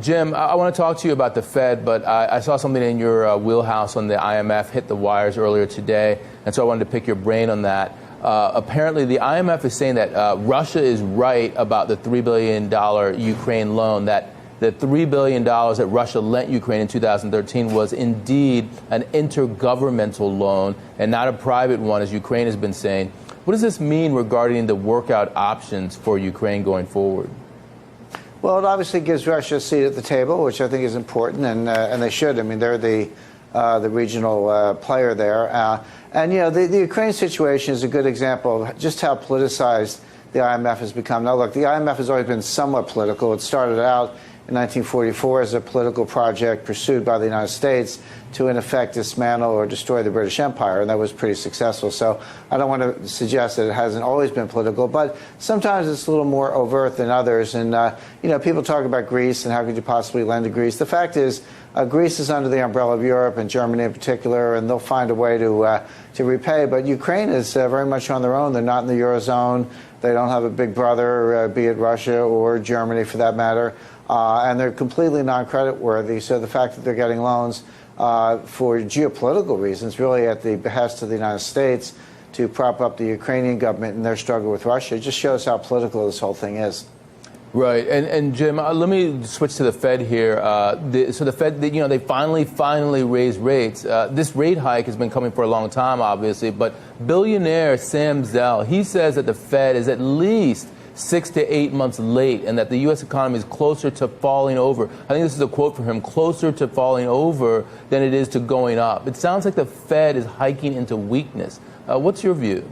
Jim, I want to talk to you about the Fed, but I saw something in your wheelhouse on the IMF hit the wires earlier today, and so I wanted to pick your brain on that. Apparently, the IMF is saying that Russia is right about the $3 billion Ukraine loan, that the $3 billion that Russia lent Ukraine in 2013 was indeed an intergovernmental loan and not a private one, as Ukraine has been saying. What does this mean regarding the workout options for Ukraine going forward? Well, it obviously gives Russia a seat at the table, which I think is important, and they should. I mean, they're the regional player there. And, you know, the Ukraine situation is a good example of just how politicized the IMF has become. Now, look, the IMF has always been somewhat political. It started out in 1944 as a political project pursued by the United States to, in effect, dismantle or destroy the British Empire, and that was pretty successful. So I don't want to suggest that it hasn't always been political, but sometimes it's a little more overt than others. And, you know, people talk about Greece and how could you possibly lend to Greece. The fact is, Greece is under the umbrella of Europe and Germany in particular, and they'll find a way to repay. But Ukraine is very much on their own. They're not in the Eurozone. They don't have a big brother, be it Russia or Germany for that matter. And they're completely non-credit worthy. So the fact that they're getting loans for geopolitical reasons, really at the behest of the United States, to prop up the Ukrainian government in their struggle with Russia, just shows how political this whole thing is. Right, and Jim, let me switch to the Fed here. So the Fed, you know, they finally raised rates. This rate hike has been coming for a long time, obviously, but billionaire Sam Zell, he says that the Fed is at least 6 to 8 months late, and that the U.S. economy is closer to falling over. I think this is a quote from him, closer to falling over than it is to going up. It sounds like the Fed is hiking into weakness. What's your view?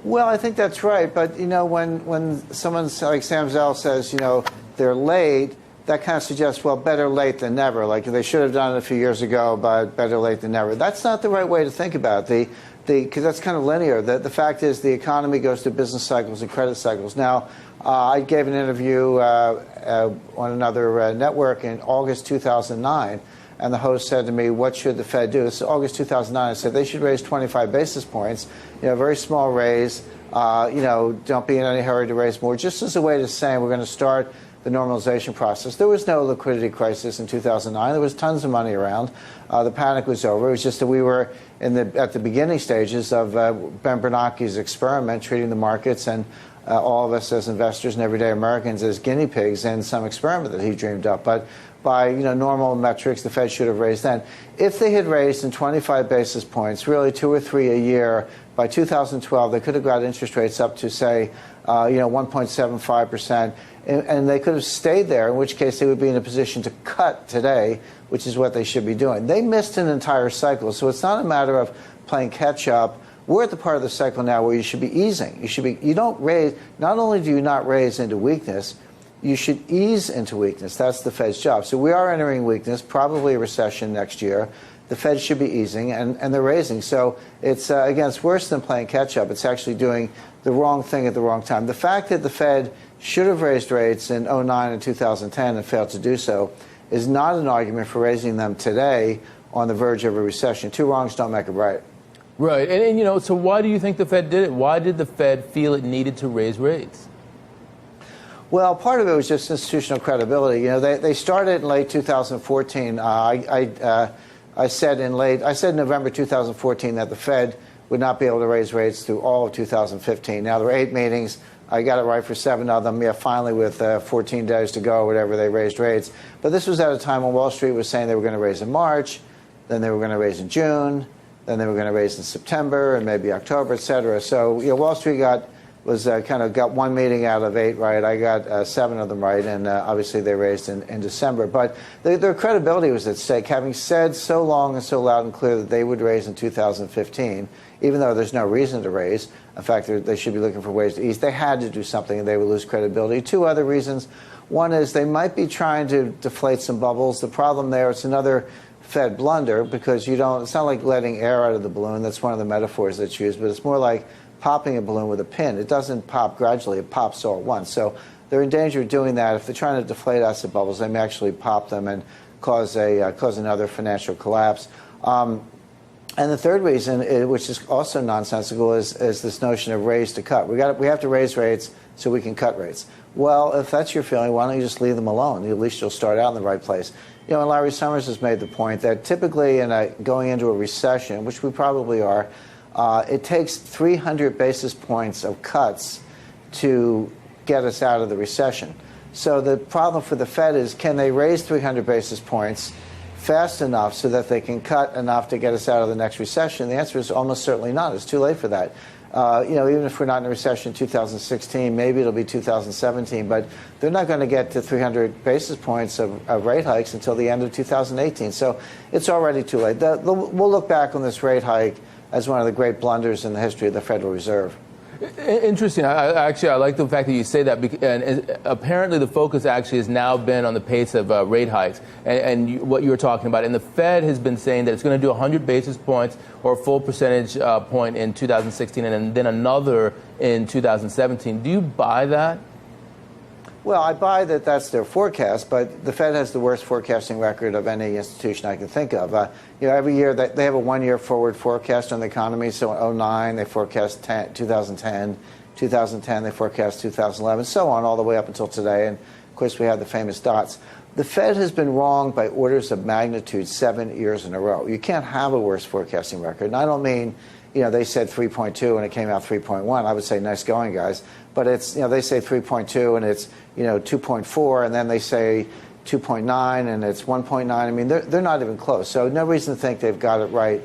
Well, I think that's right. But, you know, when someone like Sam Zell says, you know, they're late, that kind of suggests, well, better late than never. Like they should have done it a few years ago, but better late than never. That's not the right way to think about it. Because that's kind of linear. The fact is the economy goes through business cycles and credit cycles. Now, I gave an interview on another network in August 2009, and the host said to me, what should the Fed do? This is August 2009. I said they should raise 25 basis points, you know, very small raise. You know, don't be in any hurry to raise more, just as a way to say we're going to start the normalization process. There was no liquidity crisis in 2009. There was tons of money around. The panic was over. It was just that we were at the beginning stages of Ben Bernanke's experiment, treating the markets and all of us as investors and everyday Americans as guinea pigs in some experiment that he dreamed up. But by, you know, normal metrics, the Fed should have raised then. If they had raised in 25 basis points, really 2 or 3 a year, by 2012, they could have got interest rates up to, say, you know, 1.75%, and they could have stayed there, in which case they would be in a position to cut today, which is what they should be doing. They missed an entire cycle, so it's not a matter of playing catch up. We're at the part of the cycle now where you should be easing. You don't raise, not only do you not raise into weakness, you should ease into weakness. That's the Fed's job. So we are entering weakness, probably a recession next year. The Fed should be easing, and they're raising. So it's, again, it's worse than playing catch-up. It's actually doing the wrong thing at the wrong time. The fact that the Fed should have raised rates in 2009 and 2010 and failed to do so is not an argument for raising them today on the verge of a recession. Two wrongs don't make a right. Right. And you know, so why do you think the Fed did it? Why did the Fed feel it needed to raise rates? Well, part of it was just institutional credibility. You know, they started in late 2014. I said in November 2014 that the Fed would not be able to raise rates through all of 2015. Now, there were 8 meetings. I got it right for 7 of them. Yeah, finally, with 14 days to go, whatever, they raised rates. But this was at a time when Wall Street was saying they were going to raise in March, then they were going to raise in June, then they were going to raise in September and maybe October, et cetera. So, you know, Wall Street got 1 meeting out of 8 right. I got 7 of them right, and obviously they raised in December. But their credibility was at stake, having said so long and so loud and clear that they would raise in 2015, even though there's no reason to raise. In fact, they should be looking for ways to ease. They had to do something, and they would lose credibility. 2 other reasons. One is they might be trying to deflate some bubbles. The problem there, it's another Fed blunder, because it's not like letting air out of the balloon. That's one of the metaphors that's used, but it's more like popping a balloon with a pin. It doesn't pop gradually, it pops all at once. So they're in danger of doing that. If they're trying to deflate asset bubbles, they may actually pop them and cause another financial collapse. And the third reason, which is also nonsensical, is this notion of raise to cut. We have to raise rates so we can cut rates. Well, if that's your feeling, why don't you just leave them alone? At least you'll start out in the right place. You know, and Larry Summers has made the point that typically going into a recession, which we probably are, it takes 300 basis points of cuts to get us out of the recession. So the problem for the Fed is, can they raise 300 basis points fast enough so that they can cut enough to get us out of the next recession? The answer is almost certainly not. It's too late for that. You know, even if we're not in a recession in 2016, maybe it'll be 2017, but they're not going to get to 300 basis points of rate hikes until the end of 2018. So it's already too late. We'll look back on this rate hike as one of the great blunders in the history of the Federal Reserve. Interesting. I like the fact that you say that. And apparently the focus actually has now been on the pace of rate hikes and what you were talking about. And the Fed has been saying that it's going to do 100 basis points or a full percentage point in 2016 and then another in 2017. Do you buy that? Well, I buy that that's their forecast, but the Fed has the worst forecasting record of any institution I can think of. You know, every year they have a one-year forward forecast on the economy. So in 2009, they forecast 2010. 2010, they forecast 2011, so on, all the way up until today. And, of course, we have the famous dots. The Fed has been wrong by orders of magnitude 7 years in a row. You can't have a worse forecasting record. And I don't mean, you know, they said 3.2 and it came out 3.1. I would say nice going, guys. But it's, you know, they say 3.2 and it's, you know, 2.4, and then they say 2.9 and it's 1.9. I mean, they're not even close. So no reason to think they've got it right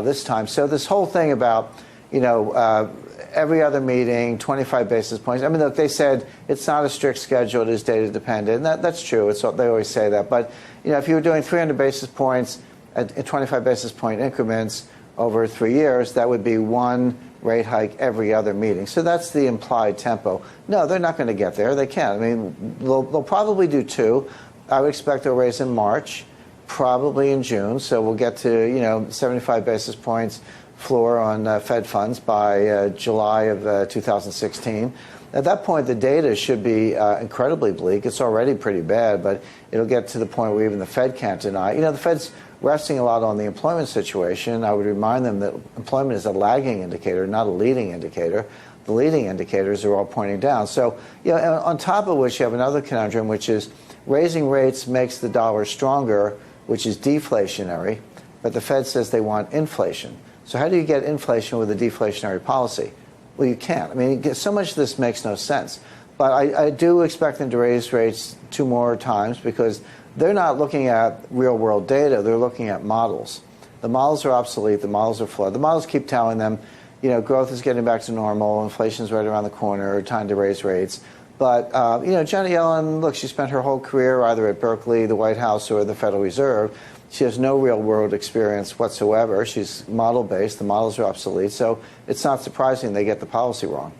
this time. So this whole thing about, you know, every other meeting, 25 basis points. I mean, look, they said it's not a strict schedule, it is data dependent. And that's true. They always say that. But, you know, if you were doing 300 basis points at 25 basis point increments over 3 years, that would be one rate hike every other meeting. So that's the implied tempo. No, they're not going to get there. They can't. I mean, they'll probably do two. I would expect they'll raise in March, probably in June. So we'll get to, you know, 75 basis points floor on Fed funds by July of 2016. At that point, the data should be incredibly bleak. It's already pretty bad, but it'll get to the point where even the Fed can't deny. You know, the Fed's resting a lot on the employment situation. I would remind them that employment is a lagging indicator, not a leading indicator. The leading indicators are all pointing down. So, you know, on top of which you have another conundrum, which is raising rates makes the dollar stronger, which is deflationary, but the Fed says they want inflation. So how do you get inflation with a deflationary policy? Well, you can't. I mean, so much of this makes no sense. But I do expect them to raise rates 2 more times because they're not looking at real-world data. They're looking at models. The models are obsolete. The models are flawed. The models keep telling them, you know, growth is getting back to normal. Inflation's right around the corner. Time to raise rates. But, you know, Janet Yellen, look, she spent her whole career either at Berkeley, the White House, or the Federal Reserve. She has no real-world experience whatsoever. She's model-based. The models are obsolete. So it's not surprising they get the policy wrong.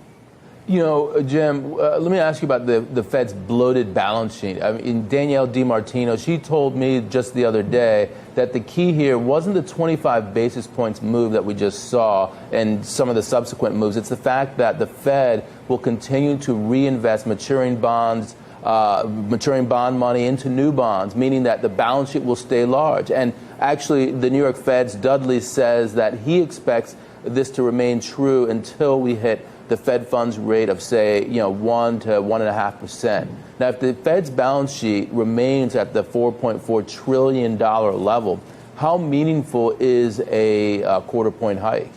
You know, Jim, let me ask you about the Fed's bloated balance sheet. I mean, Danielle DiMartino, she told me just the other day that the key here wasn't the 25 basis points move that we just saw and some of the subsequent moves. It's the fact that the Fed will continue to reinvest maturing bond money into new bonds, meaning that the balance sheet will stay large. And actually, the New York Fed's Dudley says that he expects this to remain true until we hit the Fed funds rate of, say, 1 to 1.5%. Now, if the Fed's balance sheet remains at the $4.4 trillion level, how meaningful is a quarter point hike?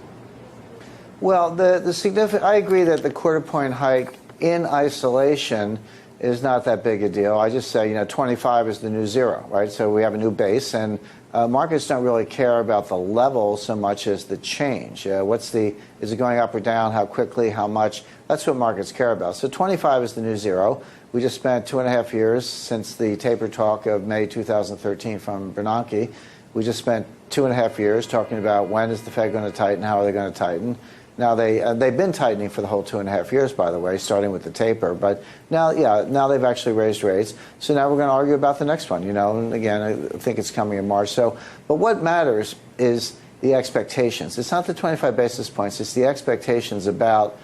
Well, the significant. I agree that the quarter point hike in isolation is not that big a deal. I just say, 25 is the new zero, right? So we have a new base, and markets don't really care about the level so much as the change. Is it going up or down? How quickly? How much? That's what markets care about. So 25 is the new zero. We just spent 2.5 years since the taper talk of May 2013 from Bernanke. We just spent 2.5 years talking about when is the Fed going to tighten? How are they going to tighten? Now they've been tightening for the whole 2.5 years, by the way, starting with the taper. But now they've actually raised rates. So now we're going to argue about the next one. And again, I think it's coming in March. But what matters is the expectations. It's not the 25 basis points. It's the expectations about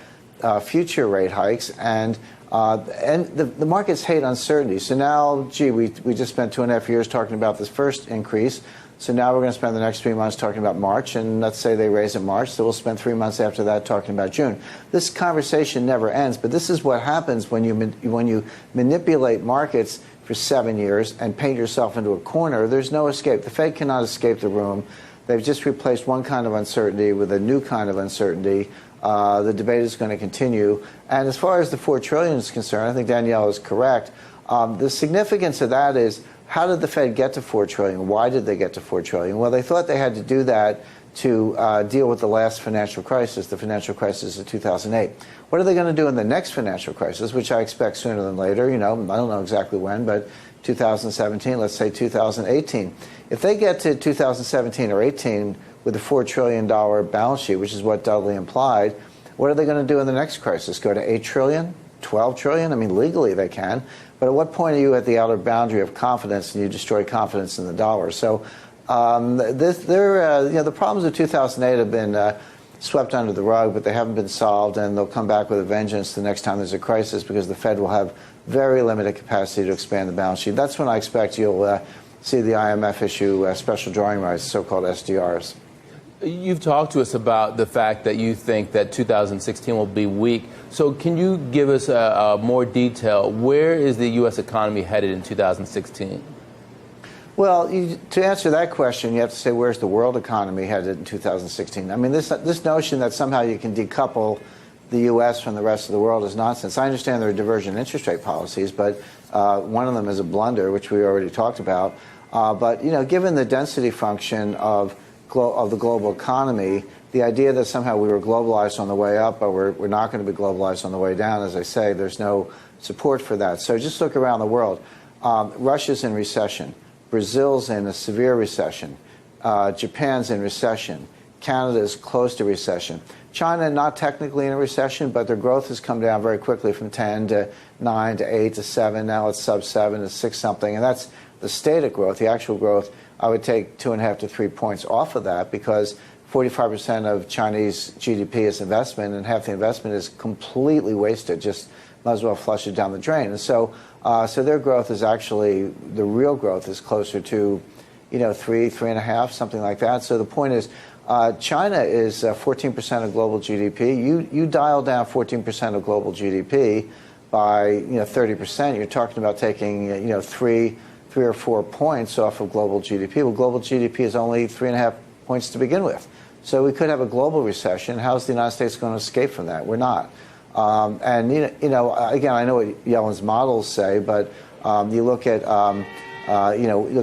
future rate hikes. And And the markets hate uncertainty. So now, gee, we just spent 2.5 years talking about this first increase. So now we're going to spend the next 3 months talking about March, and let's say they raise in March, so we'll spend 3 months after that talking about June. This conversation never ends, but this is what happens when you manipulate markets for 7 years and paint yourself into a corner. There's no escape. The Fed cannot escape the room. They've just replaced one kind of uncertainty with a new kind of uncertainty. The debate is going to continue. And as far as the $4 trillion is concerned, I think Danielle is correct. The significance of that is, how did the Fed get to $4 trillion? Why did they get to $4 trillion? Well, they thought they had to do that to deal with the last financial crisis, the financial crisis of 2008. What are they going to do in the next financial crisis, which I expect sooner than later? You know, I don't know exactly when, but 2017, let's say 2018. If they get to 2017 or 18 with a $4 trillion balance sheet, which is what Dudley implied, what are they going to do in the next crisis? Go to $8 trillion? 12 trillion? I mean, legally they can. But at what point are you at the outer boundary of confidence and you destroy confidence in the dollar? So the problems of 2008 have been swept under the rug, but they haven't been solved, and they'll come back with a vengeance the next time there's a crisis, because the Fed will have very limited capacity to expand the balance sheet. That's when I expect you'll see the IMF issue special drawing rights, so-called SDRs. You've talked to us about the fact that you think that 2016 will be weak. So can you give us more detail? Where is the U.S. economy headed in 2016? Well, to answer that question, you have to say, where's the world economy headed in 2016? I mean, this notion that somehow you can decouple the U.S. from the rest of the world is nonsense. I understand there are divergent interest rate policies, but one of them is a blunder, which we already talked about. But, you know, given the density function of the global economy, the idea that somehow we were globalized on the way up, but we're not going to be globalized on the way down, as I say, there's no support for that. So just look around the world. Russia's in recession. Brazil's in a severe recession. Japan's in recession. Canada is close to recession. China, not technically in a recession, but their growth has come down very quickly from 10 to 9 to 8 to 7. Now it's sub 7 to 6 something. And that's the stated growth. The actual growth, I would take 2.5 to 3 points off of that, because 45% of Chinese GDP is investment, and half the investment is completely wasted. Just might as well flush it down the drain. And so their growth is actually, the real growth is closer to, 3.5, something like that. So the point is, China is 14% of global GDP. You dial down 14% of global GDP by 30%. You're talking about taking 3 or 4 points off of global GDP. Well, global GDP is only 3.5 points to begin with. So we could have a global recession. How's the United States going to escape from that? We're not. And again, I know what Yellen's models say, but you look at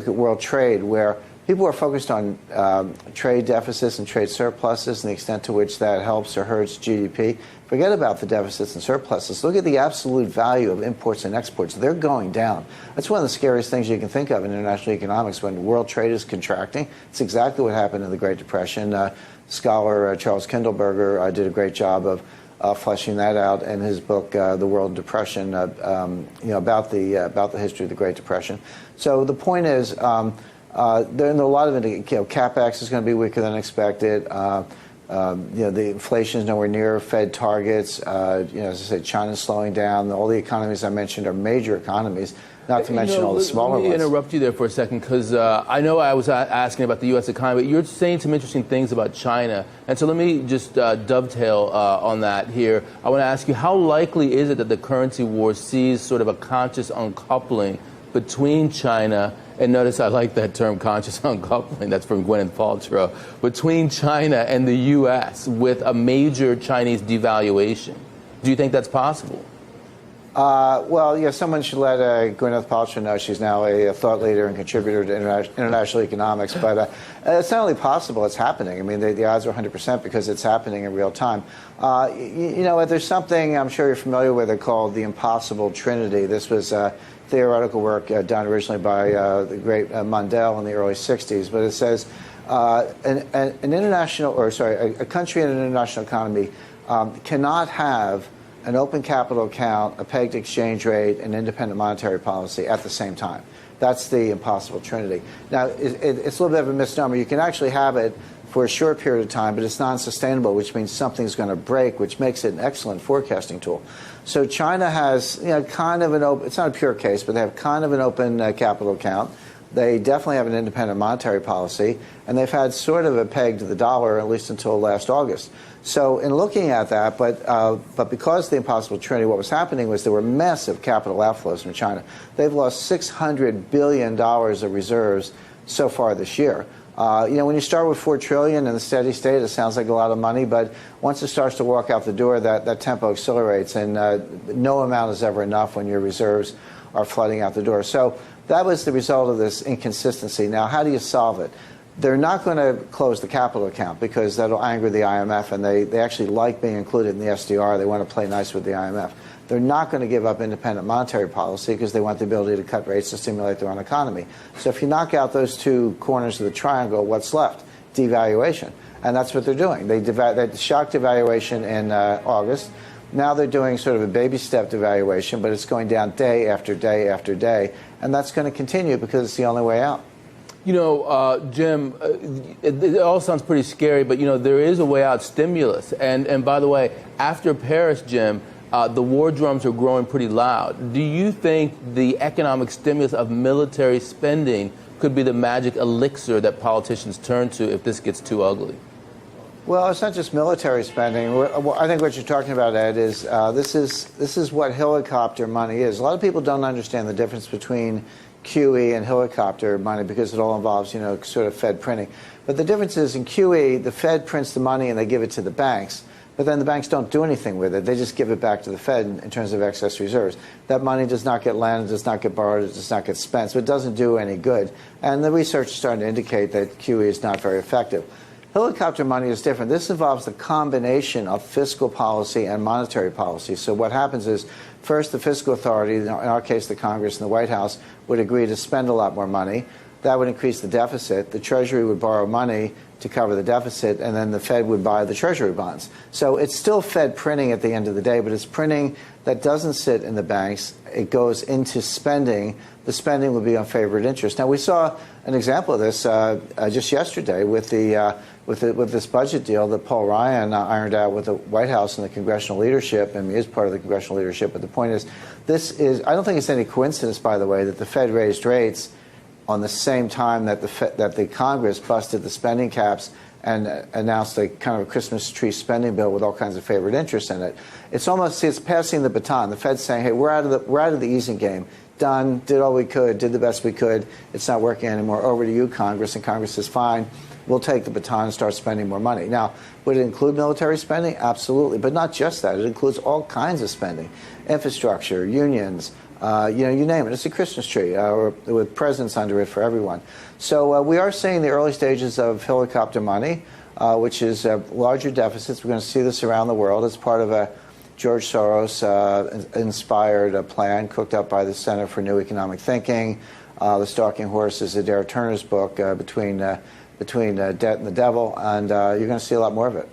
world trade, where people are focused on trade deficits and trade surpluses and the extent to which that helps or hurts GDP. Forget about the deficits and surpluses. Look at the absolute value of imports and exports. They're going down. That's one of the scariest things you can think of in international economics, when world trade is contracting. It's exactly what happened in the Great Depression. Scholar Charles Kindleberger did a great job of fleshing that out in his book, The World Depression, about the history of the Great Depression. So the point is, there are a lot of CapEx is going to be weaker than expected. The inflation is nowhere near Fed targets. As I said, China's slowing down. All the economies I mentioned are major economies, not to mention all the smaller ones. Let me interrupt you there for a second, because I know I was asking about the U.S. economy, but you're saying some interesting things about China. And so let me just dovetail on that here. I want to ask you, how likely is it that the currency war sees sort of a conscious uncoupling between China, and notice I like that term, conscious uncoupling, that's from Gwyneth Paltrow, between China and the U.S. with a major Chinese devaluation? Do you think that's possible? Someone should let Gwyneth Paltrow know. She's now a thought leader and contributor to international economics. But it's not only possible, it's happening. I mean, the odds are 100% because it's happening in real time. There's something I'm sure you're familiar with called the impossible trinity. This was theoretical work done originally by the great Mundell in the early 60s. But it says a country in an international economy cannot have an open capital account, a pegged exchange rate, and independent monetary policy at the same time. That's the impossible trinity. Now, it's a little bit of a misnomer. You can actually have it for a short period of time, but it's non-sustainable, which means something's going to break, which makes it an excellent forecasting tool. So China has, kind of an open, it's not a pure case, but they have kind of an open capital account. They definitely have an independent monetary policy, and they've had sort of a peg to the dollar, at least until last August. So in looking at that, but because of the impossible trinity, what was happening was there were massive capital outflows from China. They've lost $600 billion of reserves so far this year. When you start with $4 trillion in the steady state, it sounds like a lot of money, but once it starts to walk out the door, that tempo accelerates, and no amount is ever enough when your reserves are flooding out the door. So that was the result of this inconsistency. Now, how do you solve it? They're not going to close the capital account because that'll anger the IMF, and they actually like being included in the SDR. They want to play nice with the IMF. They're not going to give up independent monetary policy because they want the ability to cut rates to stimulate their own economy. So if you knock out those two corners of the triangle, what's left? Devaluation. And that's what they're doing. They shock devaluation in August. Now they're doing sort of a baby step devaluation, but it's going down day after day after day. And that's going to continue because it's the only way out. Jim, it all sounds pretty scary, but, there is a way out, stimulus. And by the way, after Paris, Jim, the war drums are growing pretty loud. Do you think the economic stimulus of military spending could be the magic elixir that politicians turn to if this gets too ugly? Well, it's not just military spending. I think what you're talking about, Ed, is this is what helicopter money is. A lot of people don't understand the difference between QE and helicopter money because it all involves, sort of Fed printing. But the difference is in QE, the Fed prints the money and they give it to the banks. But then the banks don't do anything with it. They just give it back to the Fed in terms of excess reserves. That money does not get lent, does not get borrowed, it does not get spent. So it doesn't do any good. And the research is starting to indicate that QE is not very effective. Helicopter money is different. This involves the combination of fiscal policy and monetary policy. So what happens is, first, the fiscal authority, in our case the Congress and the White House, would agree to spend a lot more money. That would increase the deficit. The Treasury would borrow money to cover the deficit, and then the Fed would buy the Treasury bonds. So it's still Fed printing at the end of the day, but it's printing that doesn't sit in the banks. It goes into spending. The spending would be on favored interest. Now, we saw an example of this just yesterday with this budget deal that Paul Ryan ironed out with the White House and the congressional leadership, and he is part of the congressional leadership. But the point is, I don't think it's any coincidence, by the way, that the Fed raised rates on the same time that the Congress busted the spending caps and announced a kind of a Christmas tree spending bill with all kinds of favored interest in it. It's passing the baton. The Fed's saying, hey, we're out of the easing game. Done, did all we could, did the best we could. It's not working anymore. Over to you, Congress. And Congress says, fine, we'll take the baton and start spending more money. Now, would it include military spending? Absolutely. But not just that. It includes all kinds of spending. Infrastructure, unions, you name it. It's a Christmas tree with presents under it for everyone. So we are seeing the early stages of helicopter money, which is larger deficits. We're going to see this around the world. It's part of a George Soros-inspired plan cooked up by the Center for New Economic Thinking. The Stalking Horse is Adair Turner's book, Between Debt and the Devil, and you're going to see a lot more of it.